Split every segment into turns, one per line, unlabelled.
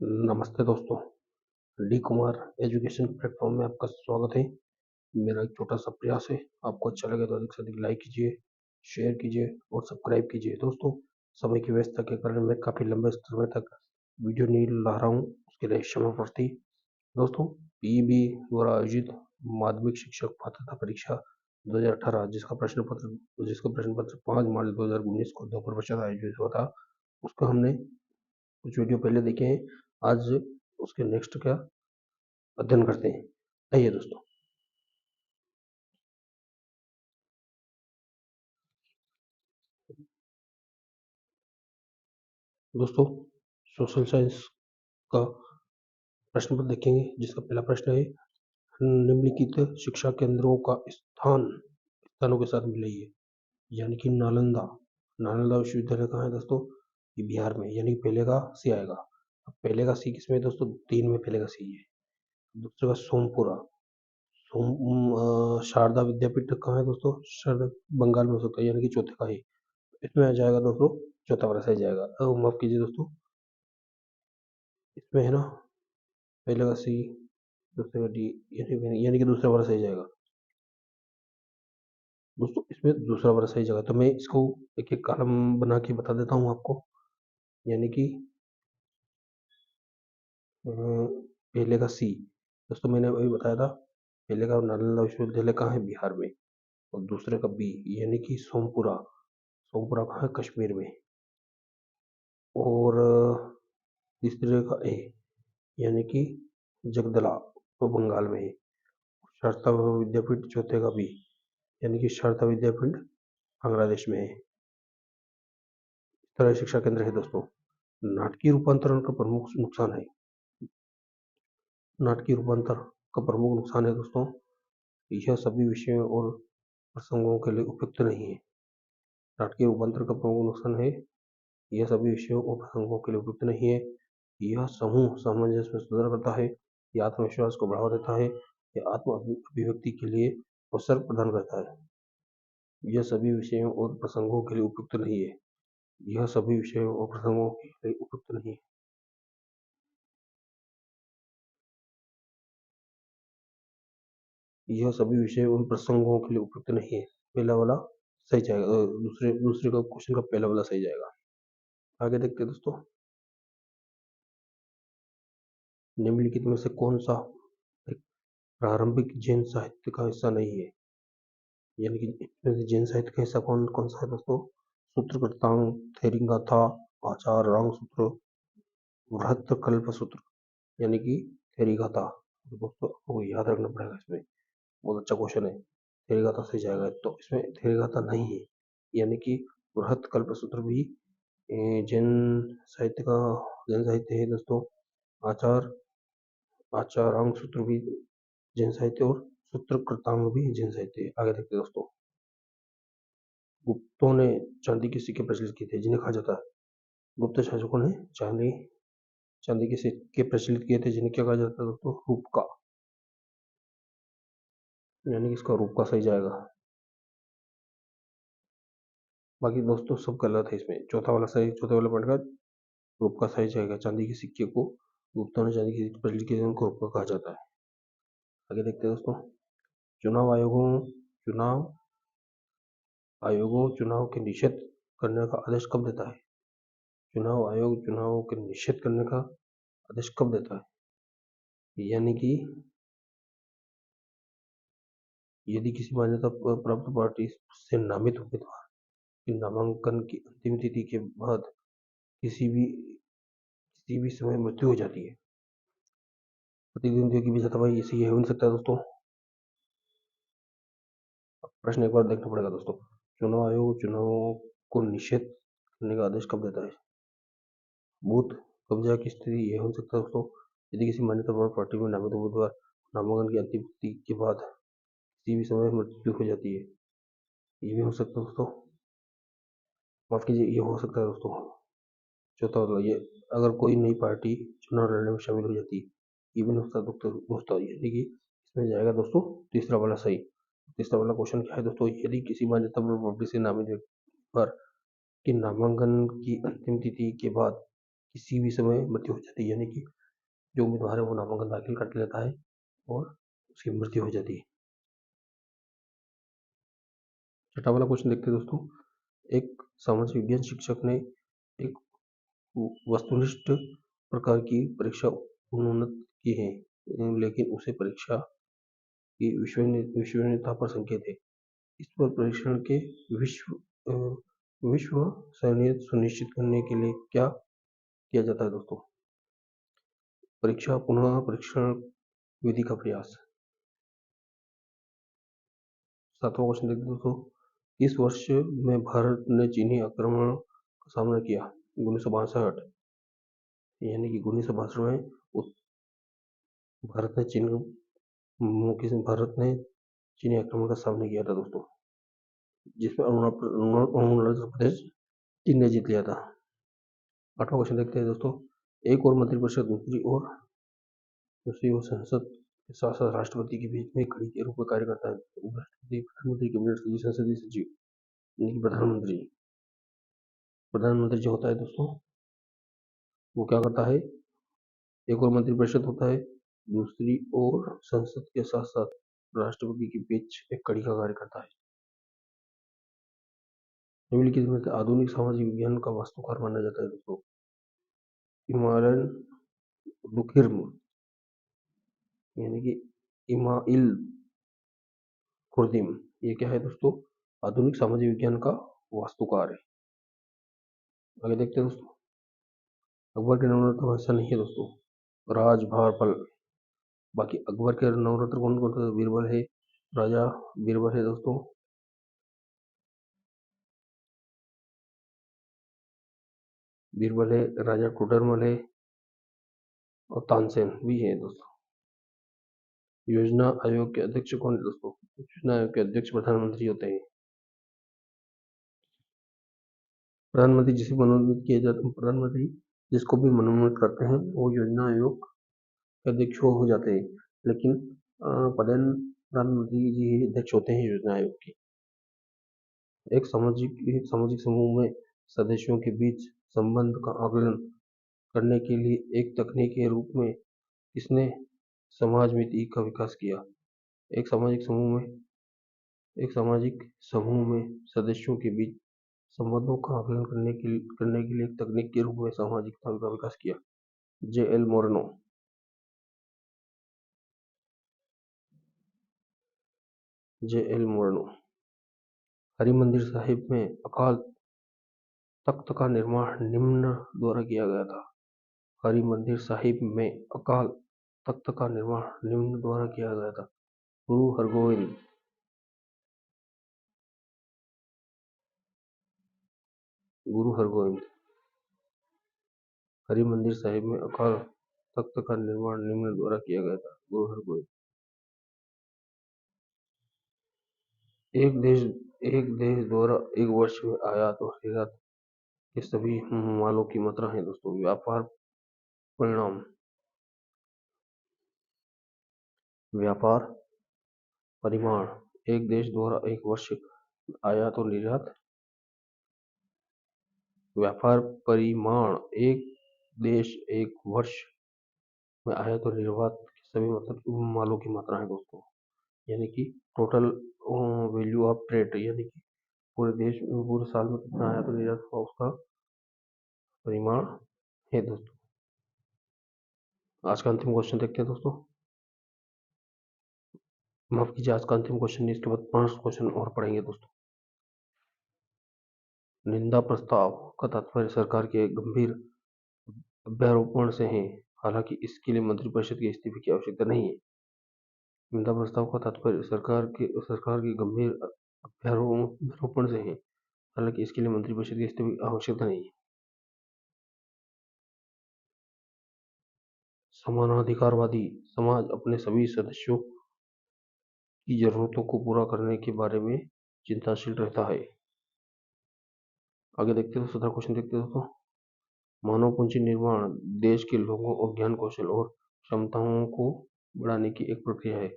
नमस्ते दोस्तों, D Kumar education platform में आपका स्वागत है। मेरा एक छोटा सा प्रयास है, आपको अच्छा लगे तो अधिक से अधिक लाइक कीजिए, शेयर कीजिए और सब्सक्राइब कीजिए। दोस्तों, समय की व्यस्तता के कारण मैं काफ़ी लंबे समय तक वीडियो नहीं ला रहा हूँ, उसके लिए क्षमा प्रार्थी। दोस्तों, पीईबी द्वारा आयोजित माध्यमिक शिक्षक पात्रता परीक्षा 2018 जिसका प्रश्न पत्र 5 मार्च 2019 को दोपहर पश्चात आयोजित हुआ था, उसका हमने कुछ वीडियो पहले देखे हैं। आज उसके नेक्स्ट का अध्ययन करते हैं। आइए दोस्तों, सोशल साइंस का प्रश्न पत्र देखेंगे, जिसका पहला प्रश्न है, निम्नलिखित शिक्षा केंद्रों का स्थानों के साथ मिलाइए। यानी कि नालंदा विश्वविद्यालय कहाँ है दोस्तों? ये बिहार में, यानी पहले का सी आएगा। अब पहले का सी किसमें है दोस्तों? 3 में पहले का सी है। दूसरे का सोमपुरा, शारदा विद्यापीठ कहाँ है दोस्तों? शारदा बंगाल में हो सकता है, यानी कि चौथे का ही इसमें आ जाएगा दोस्तों। चौथा वाला सही जाएगा। माफ कीजिए दोस्तों, इसमें है ना, पहले का सी, दूसरे का डी, यानी कि दूसरा वाला सही जाएगा दोस्तों। इसमें दूसरा वाला सही जाएगा, तो मैं इसको एक एक कॉलम बना के बता देता हूँ आपको। यानी कि पहले का सी दोस्तों, मैंने वही बताया था। पहले का नालंदा विश्वविद्यालय कहाँ है? बिहार में। और दूसरे का बी, यानी कि सोमपुरा कहाँ है? कश्मीर में। और तीसरे का ए, यानी कि जगदला, वो बंगाल में है। शारदा विद्यापीठ चौथे का बी, यानी कि शारदा विद्यापीठ बांग्लादेश में है। इस तरह शिक्षा केंद्र है दोस्तों। नाटकीय रूपांतरण का प्रमुख नुकसान है। नाटकीय रूपांतर का प्रमुख नुकसान है दोस्तों, यह सभी विषयों और प्रसंगों के लिए उपयुक्त नहीं है। नाटकीय रूपांतर का प्रमुख नुकसान है, यह सभी विषयों और प्रसंगों के लिए उपयुक्त नहीं है। यह समूह सामंजस्य में सुधार करता है, यह आत्मविश्वास को बढ़ावा देता है, यह आत्म अभिव्यक्ति के लिए अवसर प्रदान करता है। यह सभी विषयों और प्रसंगों के लिए उपयुक्त नहीं है। यह सभी विषयों और प्रसंगों के लिए उपयुक्त नहीं है। यह सभी विषय उन प्रसंगों के लिए उपयुक्त नहीं है। पहला वाला सही जाएगा। दूसरे का क्वेश्चन का पहला वाला सही जाएगा। आगे देखते हैं दोस्तों, निम्नलिखित में से कौन सा एक प्रारंभिक जैन साहित्य का हिस्सा नहीं है? यानी कि इसमें से जैन साहित्य का हिस्सा कौन कौन सा है दोस्तों? सूत्र कृतांग, थेरिंगाथा, आचार रंग सूत्र, बृहत कल्प सूत्र, यानी कि थेरिगाथा। दोस्तों आपको याद रखना पड़ेगा, इसमें बहुत अच्छा क्वेश्चन है। थेरिगाथा सही जाएगा, तो इसमें थेरिगाथा नहीं है। यानी कि बृहत कल्प सूत्र भी जैन साहित्य का जैन साहित्य है दोस्तों। आचार आचारांग सूत्र भी जैन साहित्य, और सूत्र कृतांग भी जैन साहित्य है। आगे देखते हैं दोस्तों, गुप्तों ने चांदी के सिक्के प्रचलित किए थे, जिन्हें कहा जाता है? गुप्त शासकों ने चांदी चांदी के सिक्के प्रचलित किए थे, जिन्हें क्या कहा जाता है दोस्तों? रूपका, यानी कि इसका रूपका सही जाएगा। बाकी दोस्तों सब गलत है इसमें। चौथा वाला सही, चौथे वाला पॉइंट का रूपका सही जाएगा। चांदी के सिक्के को गुप्तों ने चांदी के सिक्के प्रचलित किए थे, उनको रूपका कहा जाता है। आगे देखते हैं दोस्तों, चुनाव आयोगों चुनाव आयोगों चुनाव के निषेध करने का आदेश कब देता है? चुनाव आयोग चुनाव के निषेध करने का आदेश कब देता है? यानी कि यदि किसी मान्यता प्राप्त पार्टी से नामित उम्मीदवार की नामांकन की अंतिम तिथि के बाद किसी भी समय मृत्यु हो जाती है, प्रतिद्वंदियों की भी जतावाई ऐसे ही हो नहीं सकता है दोस्तों। प्रश्न एक बार देखना पड़ेगा दोस्तों। चुनाव आयोग चुनावों को निषेध करने का आदेश कब देता है? बूथ कब्जा की स्थिति यह हो सकता है दोस्तों, यदि किसी मान्यता प्राप्त पार्टी में नामित उम्मीदवार नामांकन की अंतिम तिथि के बाद किसी भी समय मृत्यु हो जाती है। ये भी हो सकता है दोस्तों। माफ कीजिए, ये हो सकता है दोस्तों। चौथा वाला, ये अगर कोई नई पार्टी चुनाव लड़ने में शामिल हो जाती है, ये भी हो सकता है दोस्तों। यानी कि इसमें जाएगा दोस्तों तीसरा वाला सही। तीसरा वाला क्वेश्चन क्या है दोस्तों? यदि किसी मान्यता प्राप्त पार्टी से नामित व्यक्ति पर कि नामांकन की अंतिम तिथि के बाद किसी भी समय मृत्यु हो जाती है, यानी कि जो उम्मीदवार है वो नामांकन दाखिल कर लेता है और उसकी मृत्यु हो जाती है। छठा वाला क्वेश्चन देखते हैं दोस्तों। एक सामाजिक विज्ञान शिक्षक ने एक वस्तुनिष्ठ प्रकार की परीक्षा उन्नत की है, लेकिन उसे परीक्षा की विश्वसनीयता पर संकेत है। इस पर परीक्षण के विश्व विश्वसनीयता सुनिश्चित करने के लिए क्या किया जाता है दोस्तों? परीक्षा पुनः परीक्षण विधि का प्रयास। सातवां क्वेश्चन देखते हैं दोस्तों। इस वर्ष में भारत ने चीनी आक्रमण का सामना किया 1962, यानी कि 1962 में भारत ने चीनी आक्रमण का सामना किया था दोस्तों, जिसमें अरुणाचल प्रदेश चीन ने जीत लिया था। आठवां क्वेश्चन देखते हैं दोस्तों। एक और मंत्रिपरिषद दूसरी ओर संसद के साथ साथ राष्ट्रपति के बीच में कड़ी के रूप में कार्य करता है। उपराष्ट्रपति, प्रधानमंत्री, कैबिनेट सचिव, संसदीय सचिव, यानी कि प्रधानमंत्री जो होता है दोस्तों, वो क्या करता है? एक और मंत्रिपरिषद होता है, दूसरी ओर संसद के साथ साथ राष्ट्रपति के बीच एक कड़ी का कार्य करता है। निम्नलिखित में से आधुनिक सामाजिक विज्ञान का वास्तुकार माना जाता है दोस्तों। इमानुएल डुर्खिम, यानी कि इमाइल खुर्दिम, ये क्या है दोस्तों? आधुनिक सामाजिक विज्ञान का वास्तुकार है। आगे देखते हैं दोस्तों। अकबर के नवरत्न ऐसा नहीं है दोस्तों, राजभार फल। बाकी अकबर के नवरत्न कौन कौन सा? बीरबल है, राजा बीरबल है दोस्तों, बीरबल है, राजा टोडरमल है और तानसेन भी है दोस्तों। योजना आयोग के अध्यक्ष कौन है दोस्तों? योजना आयोग के अध्यक्ष प्रधानमंत्री होते हैं। प्रधानमंत्री जिसे मनोनीत किया जाता है, प्रधानमंत्री जिसको भी मनोनीत करते हैं वो योजना आयोग के अध्यक्ष हो जाते हैं, लेकिन प्रधानमंत्री जी अध्यक्ष होते हैं योजना आयोग के। एक सामाजिक समूह में सदस्यों के बीच संबंध का आकलन करने के लिए एक तकनीक के रूप में किसने समाज नीति का विकास किया? एक सामाजिक समूह में सदस्यों के बीच संबंधों का आकलन करने के लिए एक तकनीक के रूप में सामाजिकता का विकास किया। J.L. मोरनो। हरिमंदिर साहिब में अकाल तख्त का निर्माण निम्न द्वारा किया गया था। हरिमंदिर साहिब में अकाल तख्त का निर्माण निम्न द्वारा किया गया था। गुरु हरगोविंद, हरिमंदिर साहिब में अकाल तख्त का निर्माण निम्न द्वारा किया गया था। गुरु हरगोविंद। एक देश द्वारा एक वर्ष में आयात और निर्यात के सभी मालों की मात्रा है दोस्तों। व्यापार परिमाण। एक देश द्वारा एक वर्ष आयात और निर्यात। व्यापार परिमाण एक देश एक वर्ष में आयात और निर्यात के सभी मालों की मात्रा है दोस्तों, यानी कि टोटल वैल्यू ऑफ ट्रेड, यानी कि पूरे साल में कितना आयात और निर्यात हुआ उसका परिमाण है दोस्तों। आज का अंतिम क्वेश्चन देखते हैं दोस्तों। माफ कीजिए, आज का अंतिम क्वेश्चन नहीं, इसके बाद 5 क्वेश्चन और पढ़ेंगे दोस्तों। निंदा प्रस्ताव का तात्पर्य सरकार के गंभीर अभ्यारोपण से है, हालांकि इसके लिए मंत्रिपरिषद के इस्तीफे की आवश्यकता नहीं है। निंदा प्रस्ताव का तात्पर्य सरकार के गंभीर अभ्यारोपण से है, हालांकि इसके लिए मंत्रिपरिषद के इस्तीफे की आवश्यकता नहीं है। समानाधिकारवादी समाज अपने सभी सदस्यों की जरूरतों को पूरा करने के बारे में चिंताशील रहता है। आगे देखते हैं 17 क्वेश्चन देखते हैं दोस्तों। मानव पूंजी निर्माण देश के लोगों और ज्ञान कौशल और क्षमताओं को बढ़ाने की एक प्रक्रिया है।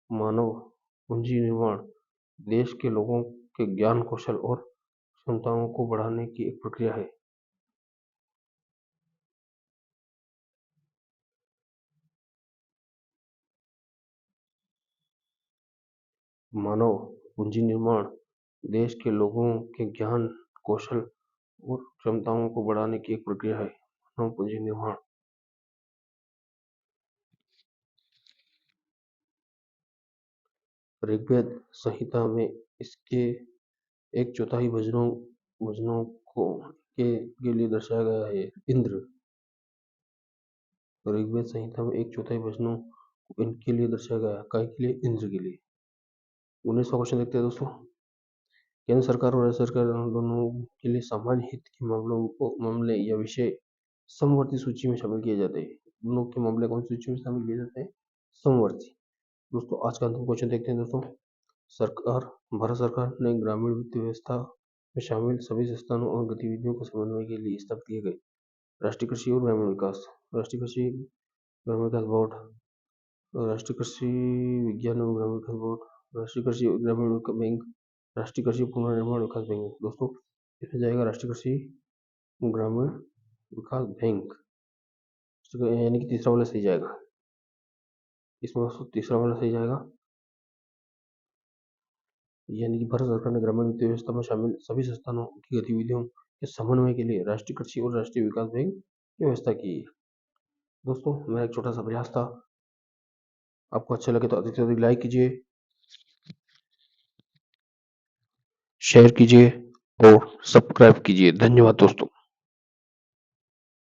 मानव पूंजी निर्माण देश के लोगों के ज्ञान कौशल और क्षमताओं को बढ़ाने की एक प्रक्रिया है। मानव पूंजी निर्माण, देश के लोगों के ज्ञान, कौशल और क्षमताओं को बढ़ाने की एक प्रक्रिया है। मानव पूंजी निर्माण। ऋग्वेद संहिता में इसके एक चौथाई भजनों के लिए दर्शाया गया है। इंद्र। ऋग्वेद संहिता में एक चौथाई भजनों को इनके लिए दर्शाया गया है। काय के लिए? इंद्र के लिए। 19वां क्वेश्चन देखते हैं दोस्तों। केंद्र सरकार और राज्य सरकार दोनों के लिए सामान्य हित के मामले या विषय समवर्ती सूची में शामिल किए जाते हैं। दोनों के मामले कौन सी सूची में शामिल किए जाते हैं? समवर्ती। दोस्तों आज का अंतिम क्वेश्चन देखते हैं दोस्तों। भारत सरकार ने ग्रामीण वित्त व्यवस्था में शामिल सभी संस्थानों और गतिविधियों को समन्वय के लिए स्थापित किए गए राष्ट्रीय कृषि और ग्रामीण विकास, राष्ट्रीय कृषि ग्रामीण विकास बोर्ड, राष्ट्रीय कृषि विज्ञान एवं ग्रामीण विकास बोर्ड, राष्ट्रीय कृषि ग्रामीण विकास बैंक, राष्ट्रीय कृषि पुनर्निर्माण विकास बैंक। दोस्तों इसमें जाएगा राष्ट्रीय कृषि ग्रामीण विकास बैंक, यानी कि तीसरा वाला सही जाएगा। इसमें दोस्तों तीसरा वाला सही जाएगा, यानी कि भारत सरकार ने ग्रामीण वित्त व्यवस्था में शामिल सभी संस्थानों की गतिविधियों के समन्वय के लिए राष्ट्रीय कृषि और राष्ट्रीय विकास बैंक की व्यवस्था की है। दोस्तों मेरा एक छोटा सा प्रयास था, आपको अच्छा लगे तो अधिक से अधिक लाइक कीजिए, शेयर कीजिए और सब्सक्राइब कीजिए। धन्यवाद दोस्तों।